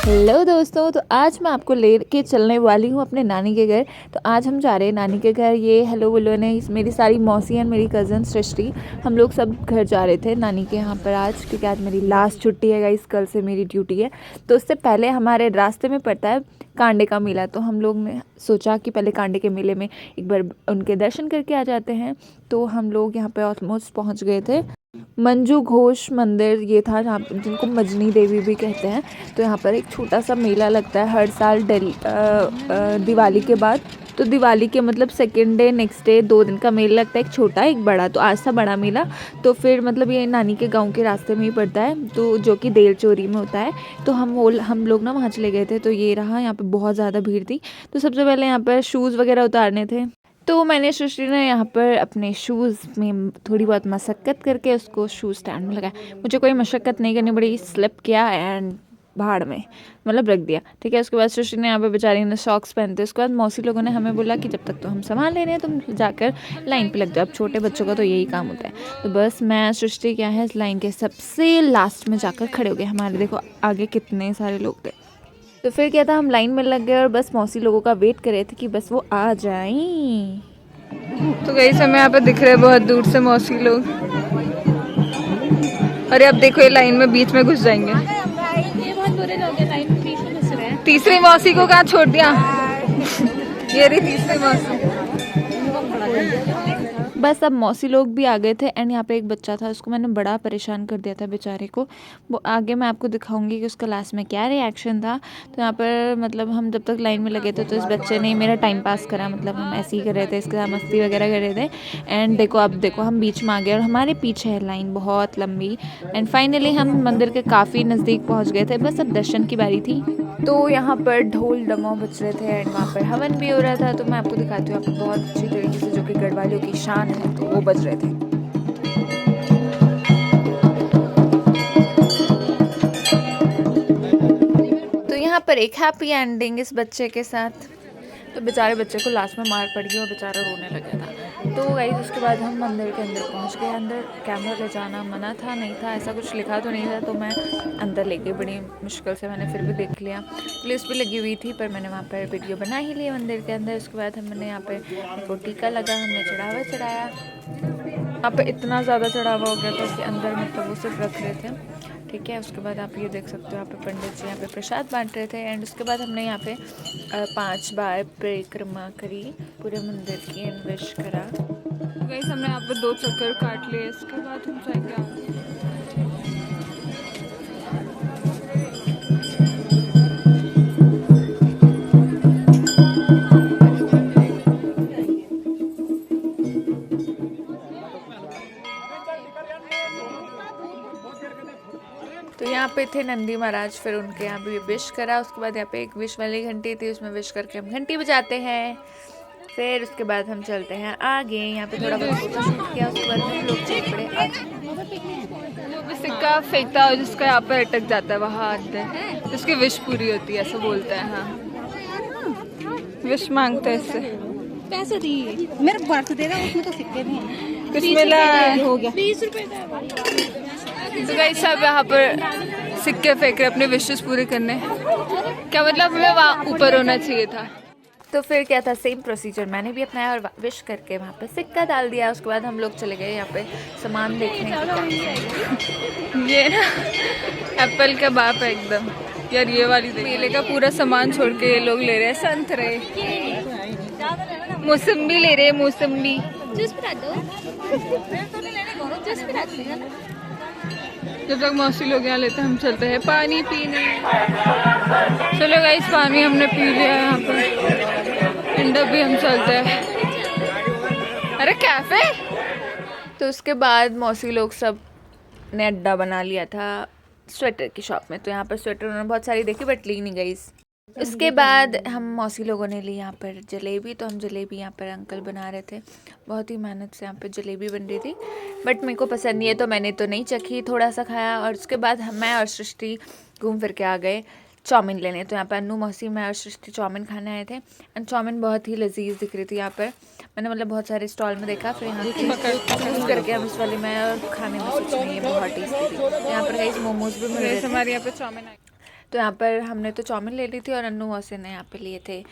Hello दोस्तों, तो आज मैं आपको लेके चलने वाली हूँ अपने नानी के घर। तो आज हम जा रहे हैं नानी के घर। ये हेलो बोलो ने मेरी सारी मौसी एंड मेरी कज़न सृष्टि, हम लोग सब घर जा रहे थे नानी के यहाँ पर आज, क्योंकि आज मेरी लास्ट छुट्टी है गाइस, कल से मेरी ड्यूटी है। तो उससे पहले हमारे रास्ते में पड़ता है कांडे का मेला, तो हम लोग ने सोचा कि पहले कांडे के मेले में एक बार उनके दर्शन करके आ जाते हैं। तो हम लोग यहाँ पर ऑलमोस्ट पहुँच गए थे। मंजू घोष मंदिर ये था, जहाँ जिनको मजनी देवी भी कहते हैं। तो यहाँ पर एक छोटा सा मेला लगता है हर साल दिवाली के बाद। तो दिवाली के मतलब सेकेंड डे नेक्स्ट डे 2 दिन का मेला लगता है, एक छोटा एक बड़ा। तो आज था बड़ा मेला। तो फिर मतलब ये नानी के गांव के रास्ते में ही पड़ता है, तो जो कि देल चोरी में होता है। तो हम लोग ना वहाँ चले गए थे। तो ये रहा, यहाँ पे बहुत ज़्यादा भीड़ थी। तो सबसे पहले यहाँ पर शूज़ वगैरह उतारने थे। तो मैंने सृष्टि ने यहाँ पर अपने शूज़ में थोड़ी बहुत मशक्क़त करके उसको शूज़ स्टैंड में लगाया। मुझे कोई मशक्क़त नहीं करनी पड़ी, स्लिप किया एंड भाड़ में मतलब रख दिया। ठीक है, उसके बाद सृष्टि ने यहाँ पे बेचारी ने सॉक्स पहनते। उसके बाद मौसी लोगों ने हमें बोला कि जब तक तो हम सामान ले रहे हैं, तुम जाकर लाइन पे लग जाओ। अब छोटे बच्चों का तो यही काम होता है। तो बस मैं सृष्टि क्या है, इस लाइन के सबसे लास्ट में जाकर खड़े हो गए। हमारे देखो आगे कितने सारे लोग थे। तो फिर क्या था, हम लाइन में लग गए और बस मौसी लोगों का वेट कर रहे थे कि बस वो आ जाएं। तो गई समय यहाँ पे दिख रहे हैं बहुत दूर से मौसी लोग। अरे अब देखो ये लाइन में बीच में घुस जाएंगे। ये बहुत बुरे लोग हैं, लाइन में बीच में घुस रहे हैं। तीसरी मौसी को कहाँ छोड़ दिया? ये रही तीसरी मौसी। बस अब मौसी लोग भी आ गए थे एंड यहाँ पे एक बच्चा था, उसको मैंने बड़ा परेशान कर दिया था बेचारे को। वो आगे मैं आपको दिखाऊंगी कि उसका लास्ट में क्या रिएक्शन था। तो यहाँ पर मतलब हम जब तक लाइन में लगे थे तो इस बच्चे ने मेरा टाइम पास करा, मतलब हम ऐसे ही कर रहे थे, इसके साथ मस्ती वगैरह कर रहे थे। एंड देखो अब देखो हम बीच में आ गए और हमारे पीछे है लाइन बहुत लंबी। एंड फाइनली हम मंदिर के काफ़ी नज़दीक पहुँच गए थे, बस अब दर्शन की बारी थी। तो यहाँ पर ढोल डमो बज रहे थे एंड वहाँ पर हवन भी हो रहा था। तो मैं आपको दिखाती हूँ, आपको बहुत अच्छी तरीके से, जो कि गढ़वालियों की शान है, तो वो बज रहे थे। तो यहाँ पर एक हैप्पी एंडिंग इस बच्चे के साथ। तो बेचारे बच्चे को लास्ट में मार पड़ गई और बेचारा रोने लगा था। तो गाइस उसके बाद हम मंदिर के अंदर पहुंच गए। अंदर कैमरा ले जाना मना था, नहीं था, ऐसा कुछ लिखा तो नहीं था। तो मैं अंदर ले गई, बड़ी मुश्किल से मैंने फिर भी देख लिया। पुलिस भी लगी हुई थी पर मैंने वहाँ पर वीडियो बना ही लिया मंदिर के अंदर। उसके बाद हमने यहाँ पर को टीका लगा, हमने चढ़ावा चढ़ाया। यहाँ पर इतना ज़्यादा चढ़ावा हो गया था कि अंदर मतलब वो सिर्फ रख रहे थे। ठीक है, उसके बाद आप ये देख सकते हो, यहाँ पे पंडित जी यहाँ पे प्रसाद बांट रहे थे। एंड उसके बाद हमने यहाँ पे 5 बार परिक्रमा करी पूरे मंदिर की एंड विश करा। गई हमने यहाँ पे 2 चक्कर काट लिए, इसके बाद हम जाएंगे। तो यहाँ पे थे नंदी महाराज, फिर उनके यहाँ भी विश करा। उसके बाद यहाँ पे एक विश वाली घंटी थी, उसमें विश करके हम घंटी बजाते हैं। फिर उसके बाद हम चलते हैं आगे, यहाँ पे थोड़ा बहुत फोटो शूट किया। उसके बाद हम लोग चल पड़े आगे। जो भी सिक्का फेंकता है जिसका यहाँ पे अटक जाता है वहाँ अंदर, उसकी विश पूरी होती है, ऐसा बोलते हैं। हाँ, विश मांगते हैं इससे। पैसे दिए मेरे बर्थ दे रहा, उसमें तो सिक्के भी हैं। बिस्मिल्लाह हो गया 20 रुपए का। तो गाइस सब यहाँ पर सिक्के फेंक रहे अपने विशेस पूरे करने। क्या मतलब हमें वहाँ ऊपर होना चाहिए था। तो फिर क्या था, सेम प्रोसीजर मैंने भी अपनाया और विश करके वहाँ पे सिक्का डाल दिया। उसके बाद हम लोग चले गए यहाँ पे सामान देखने के। ये ना एप्पल का बाप है एकदम यार, ये वाली मेले का पूरा सामान छोड़ के ये लोग ले रहे हैं संतरे, मौसम्बी ले रहे हैं, मौसम्बी। जूस पिला दो। जूस पिला दो। जब तक मौसी लोग यहाँ लेते हैं हम चलते हैं पानी पीने। चलो गाइस पानी हमने पी लिया यहाँ पर, इंडा भी हम चलते हैं। अरे कैफे। तो उसके बाद मौसी लोग सब ने अड्डा बना लिया था स्वेटर की शॉप में। तो यहाँ पर स्वेटर उन्होंने बहुत सारी देखी बट ली नहीं गई। उसके बाद हम मौसी लोगों ने ली यहाँ पर जलेबी। तो हम जलेबी यहाँ पर अंकल बना रहे थे, बहुत ही मेहनत से यहाँ पर जलेबी बन रही थी। बट मेरे को पसंद नहीं है तो मैंने तो नहीं चखी, थोड़ा सा खाया। और उसके बाद मैं और सृष्टि घूम फिर के आ गए चाउमीन लेने। तो यहाँ पर अन्नू मौसी मैं और सृष्टि चाउमीन खाने आए थे एंड चाउमीन बहुत ही लजीज दिख रही थी। यहाँ पर मैंने मतलब बहुत सारे स्टॉल में देखा, फिर यहाँ चूज़ करके हम इस वाले में और खाने में सोच रही है बहुत टेस्टी थी। यहाँ पर गाइस मोमोज भी मिल रहे थे। हमारे यहाँ पे चाउमीन। तो यहाँ पर हमने तो चाउमीन ले ली थी और अन्नू मौसी ने यहाँ पे लिए थे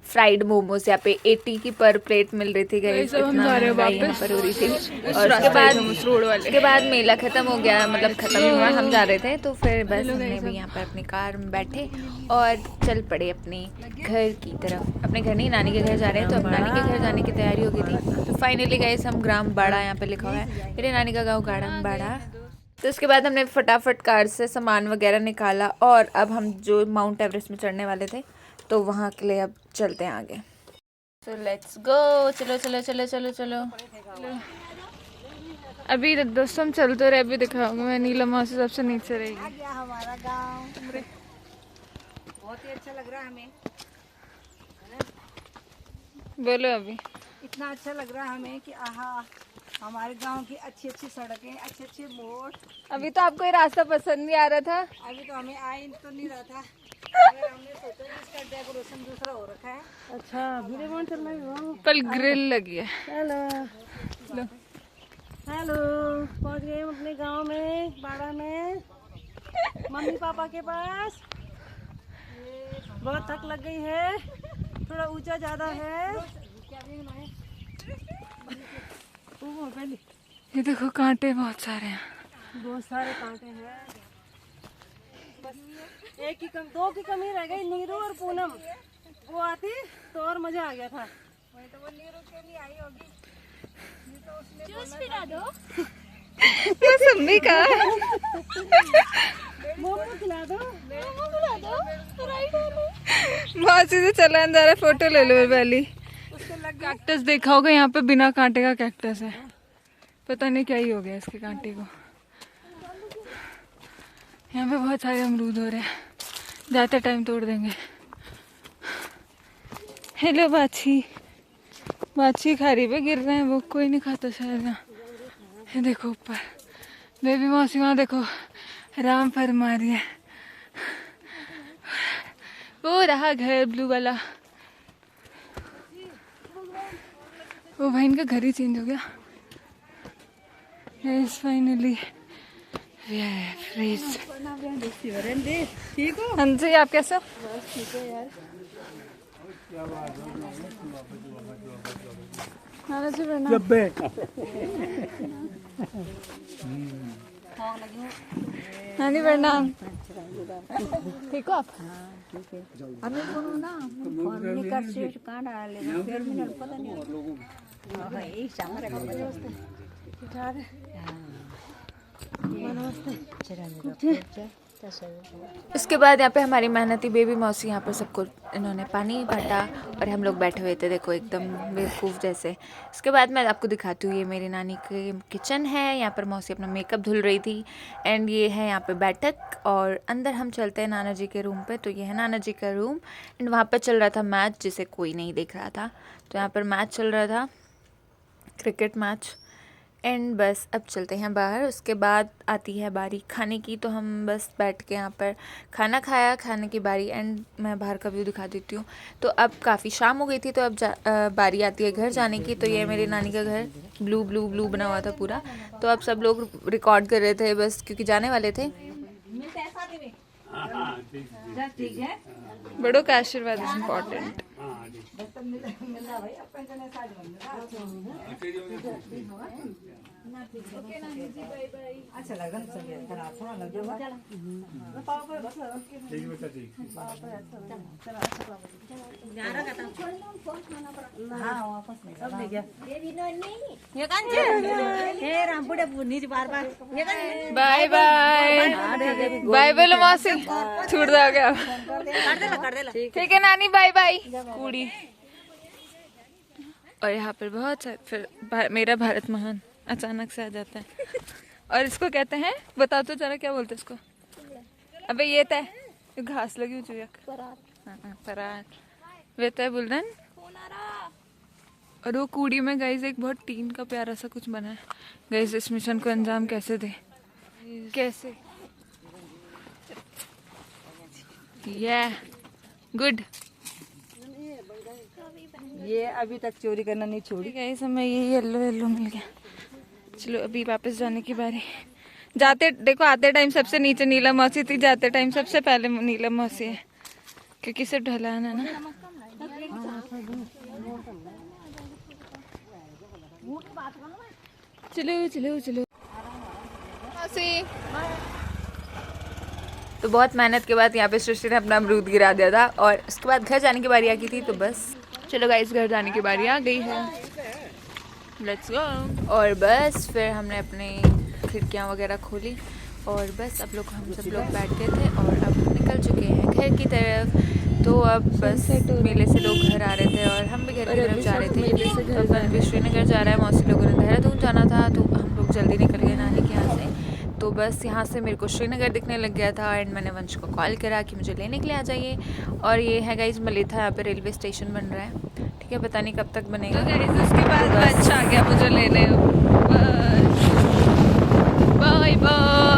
फ्राइड मोमोज। यहाँ पे 80 की पर प्लेट मिल रही थी गाइस, इतना महंगाई यहाँ पर हो रही थी। और उसके बाद मेला ख़त्म हो गया, मतलब ख़त्म ही हुआ, हम जा रहे थे तो फिर बस हमने भी यहाँ पर अपनी कार में बैठे और चल पड़े अपने घर की तरफ। अपने घर नहीं, नानी के घर जा रहे हैं, तो अब नानी के घर जाने की तैयारी हो गई थी। तो फाइनली गाइस हम ग्राम बाड़ा, यहाँ पर लिखा हुआ है मेरे नानी का गाँव ग्राम बाड़ा। तो उसके बाद हमने फटाफट कार से सामान वगैरह निकाला और अब हम जो माउंट एवरेस्ट में चढ़ने वाले थे तो वहाँ के लिए अब चलते हैं आगे। तो लेट्स गो, चलो चलो चलो चलो चलो। अभी दोस्तों हम चलते रहे, अभी दिखाऊंगा मैं। नीलम मौसी सबसे नीचे रहेगी। हमारा गाँव बहुत ही अच्छा लग रहा है हमें। बोलो अभी। इतना अच्छा लग रहा है हमें कि आहा, हमारे गांव की अच्छी अच्छी सड़कें, अच्छे अच्छे मोड़। अभी तो आपको ये रास्ता पसंद नहीं आ रहा था? अभी तो हमें आए तो नहीं रहा था, मगर हमने सोचा कि इसका डेकोरेशन दूसरा हो रखा है। अच्छा, अभी कौन चल रहा है? कल ग्रिल लगी है। हेलो हेलो, पहुंच गए हम अपने गांव में, बाड़ा में, मम्मी पापा के पास। बहुत थक लग गई है, थोड़ा ऊंचा ज्यादा है। ये देखो कांटे बहुत सारे हैं, बहुत सारे कांटे हैं। बस एक की दो की कमी रह गई, नीरू और पूनम। वो आती तो और मजा आ गया था। वही तो वो नीरू क्यों नहीं आई होगी? जूस पिला दो। मौसमी का मोमो खिला दो, मोमो खिला दो। राइट, मौसी से चला जा रहा, फोटो ले लो पहली। कैक्टस देखा होगा, यहाँ पे बिना कांटे का कैक्टस है। पता नहीं क्या ही हो गया इसके कांटे को। यहाँ पे बहुत सारे अमरूद हो रहे हैं, जाते टाइम तोड़ देंगे। हेलो बाछी, बाछी खारी पे गिर रहे हैं, वो कोई नहीं खाता शायद। यहाँ ये देखो ऊपर बेबी मौसी, वहाँ देखो राम फरमा रही है। वो रहा घर ब्लू वाला। वो भाई इनका घर ही चेंज हो गया। Yes, finally we are fresh. ठीक हो? हाँ जी, आप कैसे हो? ठीक है यार। नाना जी प्रणाम। नानी प्रणाम। ठीक हो आप? हमें फोन ना फोन नहीं कर से कहाँ डालेगा, फिर मैंने पता नहीं। एक सामने उसके बाद यहाँ पे हमारी मेहनती बेबी मौसी यहाँ पर सबको इन्होंने पानी बांटा और हम लोग बैठे हुए थे, देखो एकदम बेवकूफ़ जैसे। इसके बाद मैं आपको दिखाती हूँ, ये मेरी नानी के किचन है। यहाँ पर मौसी अपना मेकअप धुल रही थी एंड ये है यहाँ पे बैठक। और अंदर हम चलते हैं नाना जी के रूम पे। तो ये है नाना जी का रूम एंड वहाँ पर चल रहा था मैच, जिसे कोई नहीं देख रहा था। तो यहाँ पर मैच चल रहा था, क्रिकेट मैच। एंड बस अब चलते हैं बाहर। उसके बाद आती है बारी खाने की, तो हम बस बैठ के यहाँ पर खाना खाया, खाने की बारी। एंड मैं बाहर का व्यू दिखा देती हूँ। तो अब काफ़ी शाम हो गई थी, तो अब बारी आती है घर जाने की। तो ये मेरी नानी का घर ब्लू ब्लू ब्लू बना हुआ था पूरा। तो अब सब लोग रिकॉर्ड कर रहे थे बस, क्योंकि जाने वाले थे। बड़ों का आशीर्वाद इज इम्पोर्टेंट। अच्छा लग रहा है, थोड़ा लग जाएगा। बाय बाय बाय बोलो मौसी, छूट जाओगे। ठीक है नानी, बाय बाय कूड़ी। और यहाँ पर बहुत सारे फिर मेरा भारत महान अचानक से आ जाता है। और इसको कहते हैं, बताओ तो जरा क्या बोलते हैं इसको? अबे ये तय घास लगी हुई चुयक, परात वे तय बुलदन। और वो कूड़ी में गाइस एक बहुत टीन का प्यारा सा कुछ बना है। गाइस इस मिशन को अंजाम कैसे दे, कैसे? गुड। ये अभी तक चोरी करना नहीं छोड़ी। गाइस हमें ये येलो येलो मिल गया। चलो अभी वापस जाने की बारी। जाते देखो आते टाइम सबसे नीचे नीलम मौसी थी, जाते टाइम सबसे पहले नीलम मौसी है क्योंकि सिर्फ ढलान है ना। चलो चलो चलो मौसी। तो बहुत मेहनत के बाद यहाँ पे सृष्टि ने अपना अमरूद गिरा दिया था और उसके बाद घर जाने की बारी आ गई थी। तो बस चलो गाइस घर जाने की बारी आ गई है, लेट्स गो। और बस फिर हमने अपनी खिड़कियाँ वगैरह खोली और बस हम सब लोग बैठ गए थे और अब हम निकल चुके हैं घर की तरफ। तो अब बस मेले से लोग घर आ रहे थे और हम भी घर की तरफ जा रहे थे। तो अपन भी श्रीनगर जा रहा है, मौसी लोगों ने देहरादून जाना था तो हम लोग जल्दी निकल गए नानी के यहाँ से। तो बस यहाँ से मेरे को श्रीनगर दिखने लग गया था एंड मैंने वंश को कॉल करा कि मुझे लेने के लिए आ जाइए। और ये है गाइस मलिथा, यहाँ पे रेलवे स्टेशन बन रहा है, ठीक है, पता नहीं कब तक बनेगा। तो उसके बाद वंश आ गया मुझे लेने। Bye bye.